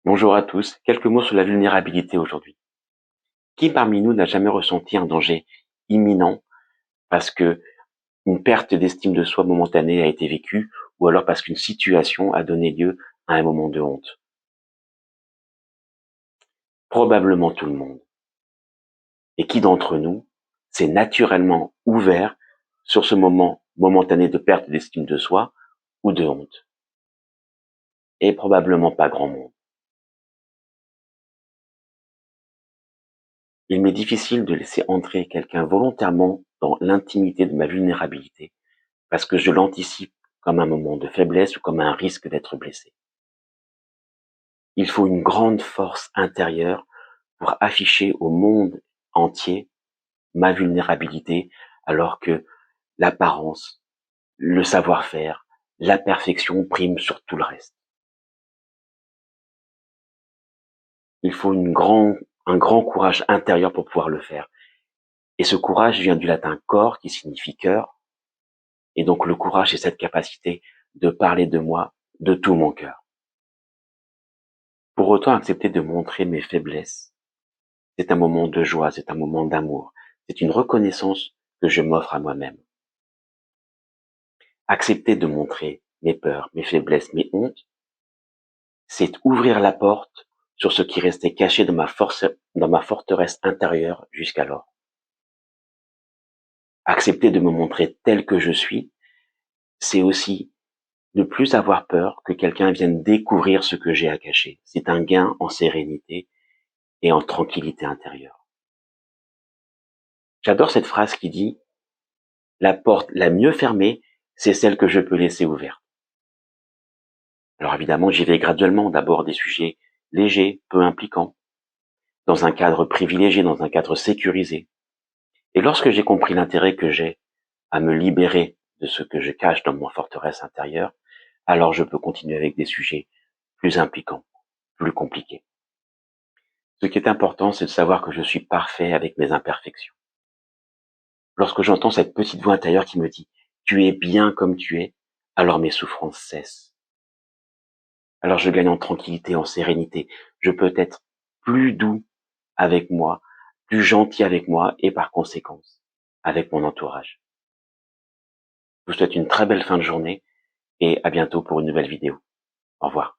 Bonjour à tous, quelques mots sur la vulnérabilité aujourd'hui. Qui parmi nous n'a jamais ressenti un danger imminent parce que une perte d'estime de soi momentanée a été vécue ou alors parce qu'une situation a donné lieu à un moment de honte? Probablement tout le monde. Et qui d'entre nous s'est naturellement ouvert sur ce moment momentané de perte d'estime de soi ou de honte? Et probablement pas grand monde. Il m'est difficile de laisser entrer quelqu'un volontairement dans l'intimité de ma vulnérabilité parce que je l'anticipe comme un moment de faiblesse ou comme un risque d'être blessé. Il faut une grande force intérieure pour afficher au monde entier ma vulnérabilité alors que l'apparence, le savoir-faire, la perfection priment sur tout le reste. Il faut un grand courage intérieur pour pouvoir le faire. Et ce courage vient du latin cor qui signifie cœur. Et donc le courage, c'est cette capacité de parler de moi de tout mon cœur. Pour autant, accepter de montrer mes faiblesses, c'est un moment de joie, c'est un moment d'amour, c'est une reconnaissance que je m'offre à moi-même. Accepter de montrer mes peurs, mes faiblesses, mes hontes, c'est ouvrir la porte sur ce qui restait caché dans ma forteresse intérieure jusqu'alors. Accepter de me montrer tel que je suis, c'est aussi ne plus avoir peur que quelqu'un vienne découvrir ce que j'ai à cacher. C'est un gain en sérénité et en tranquillité intérieure. J'adore cette phrase qui dit la porte la mieux fermée, c'est celle que je peux laisser ouverte. Alors évidemment, j'y vais graduellement, d'abord des sujets légers, peu impliquants, dans un cadre privilégié, dans un cadre sécurisé. Et lorsque j'ai compris l'intérêt que j'ai à me libérer de ce que je cache dans mon forteresse intérieure, alors je peux continuer avec des sujets plus impliquants, plus compliqués. Ce qui est important, c'est de savoir que je suis parfait avec mes imperfections. Lorsque j'entends cette petite voix intérieure qui me dit « Tu es bien comme tu es », alors mes souffrances cessent. Alors je gagne en tranquillité, en sérénité. Je peux être plus doux avec moi, plus gentil avec moi et par conséquence avec mon entourage. Je vous souhaite une très belle fin de journée et à bientôt pour une nouvelle vidéo. Au revoir.